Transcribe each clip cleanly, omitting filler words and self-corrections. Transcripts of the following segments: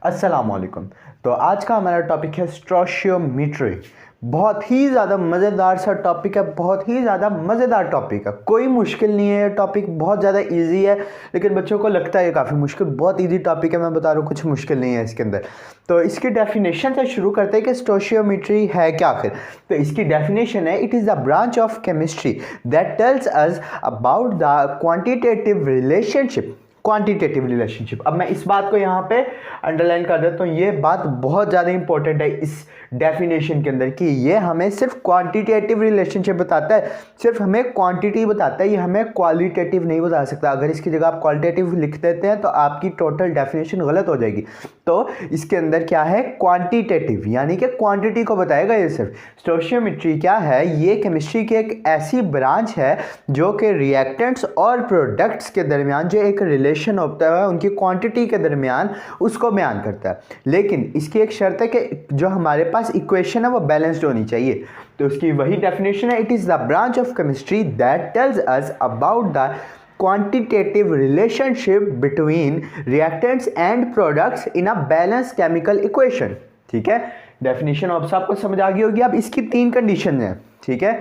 अस्सलामुअलैकुम। तो आज का हमारा टॉपिक है स्टोशियोमेट्री। बहुत ही ज़्यादा मज़ेदार सा टॉपिक है, बहुत ही ज़्यादा मज़ेदार टॉपिक है। कोई मुश्किल नहीं है, ये टॉपिक बहुत ज़्यादा इजी है, लेकिन बच्चों को लगता है ये काफ़ी मुश्किल। बहुत इजी टॉपिक है, मैं बता रहा हूँ, कुछ मुश्किल नहीं है इसके अंदर। तो इसकी डेफिनेशन से शुरू करते हैं कि स्टोशियोमेट्री है क्या आखिर। तो इसकी डेफिनेशन है, it is the branch of chemistry that tells us about the quantitative relationship. Quantitative relationship. अब मैं इस बात को यहाँ पे अंडरलाइन कर देता हूँ, ये बात बहुत ज़्यादा इंपॉर्टेंट है इस डेफिनेशन के अंदर कि ये हमें सिर्फ क्वांटिटेटिव रिलेशनशिप बताता है, सिर्फ हमें क्वांटिटी बताता है, ये हमें क्वालिटेटिव नहीं बता सकता। अगर इसकी जगह आप क्वालिटेटिव लिख देते हैं तो आपकी टोटल डेफिनेशन गलत हो जाएगी। तो इसके अंदर क्या है, क्वांटिटेटिव, यानी कि क्वांटिटी को बताएगा ये सिर्फ। स्टोशियोमेट्री क्या है, ये केमिस्ट्री की एक ऐसी ब्रांच है जो कि रिएक्टेंट्स और प्रोडक्ट्स के दरमियान जो एक रिलेशन होता है उनकी क्वांटिटी के दरमियान, उसको बयान करता है। लेकिन इसकी एक शर्त है कि जो हमारे पास इक्वेशन है वो बैलेंस्ड होनी चाहिए। तो उसकी वही डेफिनेशन है, it is the branch of chemistry that tells us about the quantitative relationship between reactants and products in a balanced chemical equation। ठीक है, डेफिनेशन अब सबको समझ आ गई होगी। अब इसकी 3 कंडीशन है। ठीक है,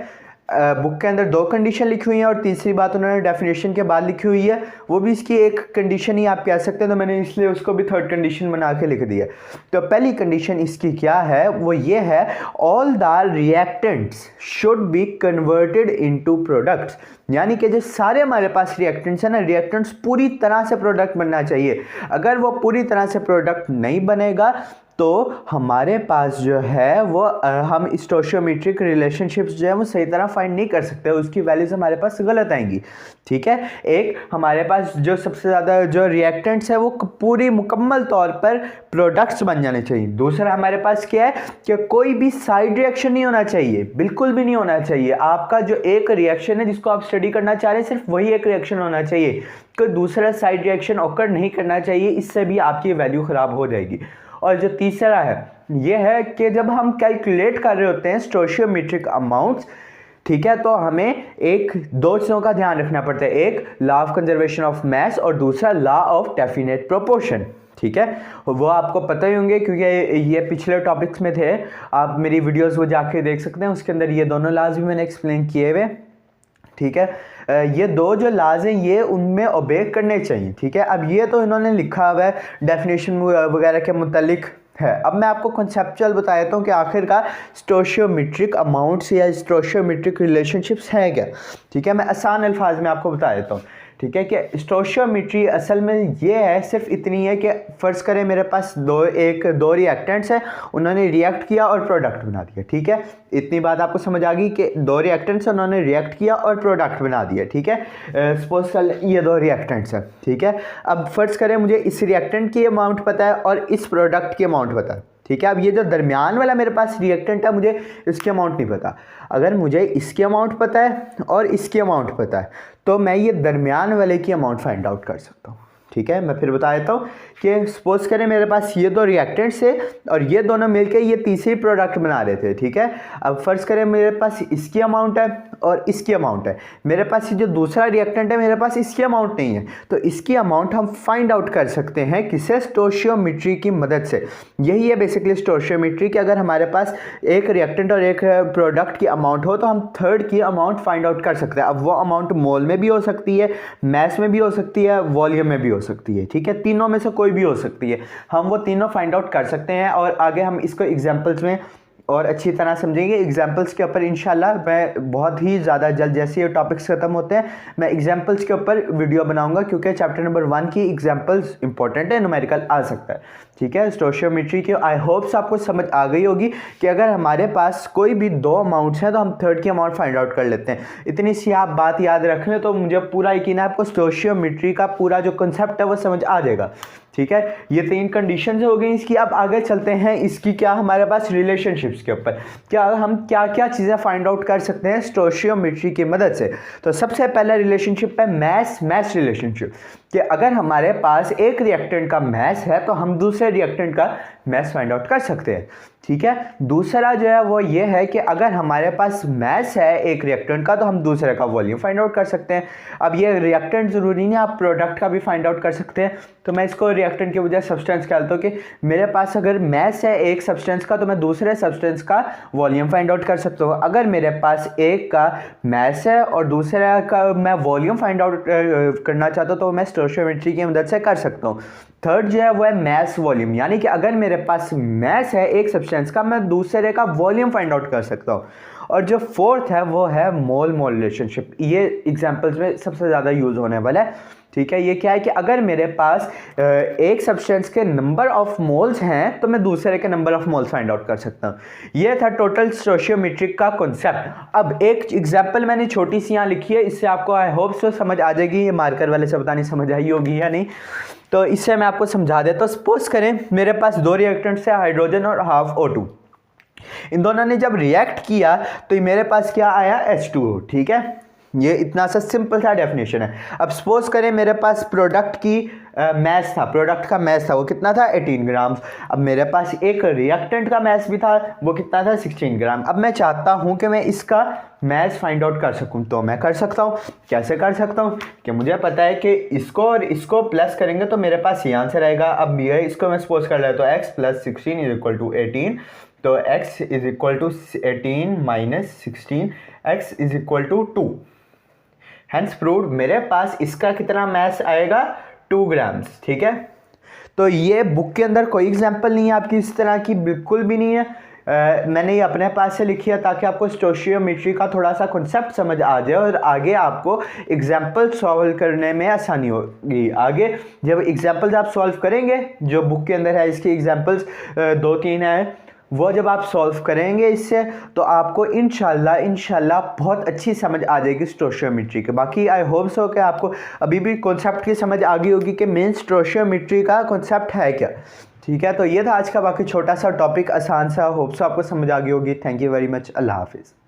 बुक के अंदर 2 कंडीशन लिखी हुई हैं और तीसरी बात उन्होंने डेफिनेशन के बाद लिखी हुई है, वो भी इसकी एक कंडीशन ही आप कह सकते हैं। तो मैंने इसलिए उसको भी थर्ड कंडीशन बना के लिख दिया। तो पहली कंडीशन इसकी क्या है, वो ये है, all the reactants should be converted into products. यानी कि जो सारे हमारे पास रिएक्टेंट्स हैं ना, रिएक्टेंट्स पूरी तरह से प्रोडक्ट बनना चाहिए। अगर वो पूरी तरह से प्रोडक्ट नहीं बनेगा तो हमारे पास जो है वो हम स्टोशियोमेट्रिक रिलेशनशिप्स जो है वो सही तरह फाइंड नहीं कर सकते, उसकी वैल्यूज हमारे पास गलत आएंगी। ठीक है, एक हमारे पास जो सबसे ज़्यादा जो रिएक्टेंट्स है वो पूरी मुकम्मल तौर पर प्रोडक्ट्स बन जाने चाहिए। दूसरा हमारे पास क्या है कि कोई भी साइड रिएक्शन नहीं होना चाहिए, बिल्कुल भी नहीं होना चाहिए। आपका जो एक रिएक्शन है जिसको आप स्टडी करना चाह रहे हैं, सिर्फ वही एक रिएक्शन होना चाहिए, कोई दूसरा साइड रिएक्शन ऑकर नहीं करना चाहिए, इससे भी आपकी वैल्यू ख़राब हो जाएगी। और जो तीसरा है ये है कि जब हम कैलकुलेट कर रहे होते हैं स्टोशियोमेट्रिक अमाउंट्स, ठीक है, तो हमें दो चीज़ों का ध्यान रखना पड़ता है, एक law of conservation of mass और दूसरा लॉ ऑफ डेफिनेट प्रोपोर्शन। ठीक है, वो आपको पता ही होंगे क्योंकि ये पिछले टॉपिक्स में थे, आप मेरी वीडियोस वो जाके देख सकते हैं, उसके अंदर ये दोनों लॉज भी मैंने एक्सप्लेन किए हुए। ठीक है, ये 2 जो लाज हैं ये उनमें ओबे करने चाहिए। ठीक है, अब ये तो इन्होंने लिखा हुआ है डेफिनेशन वगैरह के मुतालिक है। अब मैं आपको कॉन्सेप्चुअल बता देता हूँ कि आखिरकार स्टोशियोमेट्रिक अमाउंट्स या स्टोशियोमेट्रिक रिलेशनशिप्स है क्या। ठीक है, मैं आसान अल्फाज में आपको बता देता हूँ। ठीक है, कि स्टोशियोमेट्री असल में ये है, सिर्फ इतनी है कि फ़र्ज़ करें मेरे पास दो रिएक्टेंट्स हैं, उन्होंने रिएक्ट किया और प्रोडक्ट बना दिया। ठीक है, इतनी बात आपको समझ आ गई कि 2 रिएक्टेंट्स हैं, उन्होंने रिएक्ट किया और प्रोडक्ट बना दिया। ठीक है, सपोज कर ये 2 रिएक्टेंट्स हैं। ठीक है, अब फ़र्ज़ करें मुझे इस रिएक्टेंट की अमाउंट पता है और इस प्रोडक्ट की अमाउंट पता है। ठीक है, अब ये जो दरमियान वाला मेरे पास रिएक्टेंट है, मुझे इसकी अमाउंट नहीं पता। अगर मुझे इसकी अमाउंट पता है और इसकी अमाउंट पता है तो मैं ये दरमियान वाले की अमाउंट फाइंड आउट कर सकता हूँ। ठीक है, मैं फिर बता देता हूँ कि सपोज करें मेरे पास ये 2 रिएक्टेंट्स है और ये दोनों मिलकर ये तीसरी प्रोडक्ट बना रहे थे। ठीक है, अब फ़र्ज़ करें मेरे पास इसकी अमाउंट है और इसकी अमाउंट है, मेरे पास ये जो दूसरा रिएक्टेंट है मेरे पास इसकी अमाउंट नहीं है, तो इसकी अमाउंट हम फाइंड आउट कर सकते हैं किससे, स्टोशियोमेट्री की मदद से। यही है बेसिकली स्टोशियोमेट्री कि अगर हमारे पास एक रिएक्टेंट और एक प्रोडक्ट की अमाउंट हो तो हम थर्ड की अमाउंट फाइंड आउट कर सकते हैं। अब वो अमाउंट मोल में भी हो सकती है, मैस में भी हो सकती है, वॉल्यूम में भी हो सकती है। ठीक है, तीनों में से कोई भी हो सकती है, हम वो तीनों फाइंड आउट कर सकते हैं। और आगे हम इसको एग्जांपल्स में और अच्छी तरह समझेंगे। एग्जांपल्स के ऊपर इंशाल्लाह मैं बहुत ही ज़्यादा जल्द, जैसे ये टॉपिक्स ख़त्म होते हैं मैं एग्जांपल्स के ऊपर वीडियो बनाऊंगा, क्योंकि चैप्टर नंबर 1 की एग्जांपल्स इंपॉर्टेंट है, न्यूमेरिकल आ सकता है। ठीक है, स्टोशियोमेट्री की आई होप्स आपको समझ आ गई होगी कि अगर हमारे पास कोई भी 2 अमाउंट्स हैं तो हम थर्ड की अमाउंट फाइंड आउट कर लेते हैं। इतनी सी आप बात याद रख लें तो मुझे पूरा यकीन है आपको स्टोशियोमेट्री का पूरा जो कंसेप्ट है वो समझ आ जाएगा। ठीक है, ये 3 कंडीशंस हो गई इसकी। अब आगे चलते हैं इसकी क्या हमारे पास रिलेशनशिप्स के ऊपर, क्या हम क्या क्या चीज़ें फाइंड आउट कर सकते हैं स्टोशियोमेट्री की मदद से। तो सबसे पहला रिलेशनशिप है मैस रिलेशनशिप, कि अगर हमारे पास एक रिएक्टेंट का मैस है तो हम दूसरे रिएक्टेंट का मैस फाइंड आउट कर सकते हैं। ठीक है, दूसरा जो है वो ये है कि अगर हमारे पास मैस है एक रिएक्टेंट का तो हम दूसरे का वॉल्यूम फाइंड आउट कर सकते हैं। अब ये रिएक्टेंट ज़रूरी नहीं, आप प्रोडक्ट का भी फाइंड आउट कर सकते हैं। तो मैं इसको रिएक्टेंट के बजाय सब्सटेंस क्या होता है कि मेरे पास अगर मैस है एक सब्सटेंस का तो मैं दूसरे सब्सटेंस का वॉल्यूम फाइंड आउट कर सकता हूँ। अगर मेरे पास एक का मैस है और दूसरे का मैं वॉल्यूम फाइंड आउट करना चाहता हूँ तो मैं स्टोइचियोमेट्री की मदद से कर सकता हूँ। थर्ड जो है वो है मैस वॉल्यूम, यानी कि अगर मेरे पास मैस है एक सब्सटेंस का मैं दूसरे का वॉल्यूम फाइंड आउट कर सकता हूँ। और जो फोर्थ है वो है मोल मोल रिलेशनशिप, ये एग्जांपल्स में सबसे ज़्यादा यूज़ होने वाला है। ठीक है, ये क्या है कि अगर मेरे पास एक सब्सटेंस के नंबर ऑफ मोल्स हैं तो मैं दूसरे के number of moles find out कर सकता हूँ। ये था टोटल स्टोइचियोमेट्रिक का कॉन्सेप्ट। अब एक एग्जांपल मैंने छोटी सी यहाँ लिखी है, इससे आपको आई होप सो समझ आ जाएगी। ये मार्कर वाले से पता नहीं समझ आई होगी या नहीं, तो इससे मैं आपको समझा देता हूँ। सपोज करें मेरे पास दो रिएक्टेंट्स है, हाइड्रोजन और हाफ O2। इन दोनों ने जब रिएक्ट किया तो मेरे पास क्या आया, H2O। ठीक है, ये इतना सा सिंपल सा डेफिनेशन है। अब सपोज करें मेरे पास प्रोडक्ट की मैस था, प्रोडक्ट का मैस था वो कितना था, 18 ग्राम। अब मेरे पास एक रिएक्टेंट का मैस भी था, वो कितना था, 16 ग्राम। अब मैं चाहता हूं कि मैं इसका मैस फाइंड आउट कर सकूं, तो मैं कर सकता हूं। कैसे कर सकता हूं कि मुझे पता है कि इसको और इसको प्लस करेंगे तो मेरे पास ये आंसर आएगा। अब ये इसको मैं सपोज कर लेता हूँ, x + 16 = 18, तो x = 18 - 16, x = 2। हैंस प्रूव्ड मेरे पास इसका कितना मैस आएगा, 2 ग्राम्स। ठीक है, तो ये बुक के अंदर कोई एग्जांपल नहीं है आपकी इस तरह की, बिल्कुल भी नहीं है। मैंने ये अपने पास से लिखी है ताकि आपको स्टोइचियोमेट्री का थोड़ा सा कॉन्सेप्ट समझ आ जाए और आगे आपको एग्जांपल सॉल्व करने में आसानी होगी। आगे जब एग्जांपल्स आप सॉल्व करेंगे, जो बुक के अंदर है इसकी एग्जांपल्स 2-3 है, वो जब आप सॉल्व करेंगे इससे तो आपको इंशाल्लाह बहुत अच्छी समझ आ जाएगी स्टोइचियोमेट्री के। बाकी आई होप सो कि आपको अभी भी कॉन्सेप्ट की समझ आ गई होगी कि मेन स्टोइचियोमेट्री का कॉन्सेप्ट है क्या। ठीक है, तो ये था आज का बाकी छोटा सा टॉपिक, आसान सा, होप सो आपको समझ आ गई होगी। थैंक यू वेरी मच, अल्लाह हाफिज़।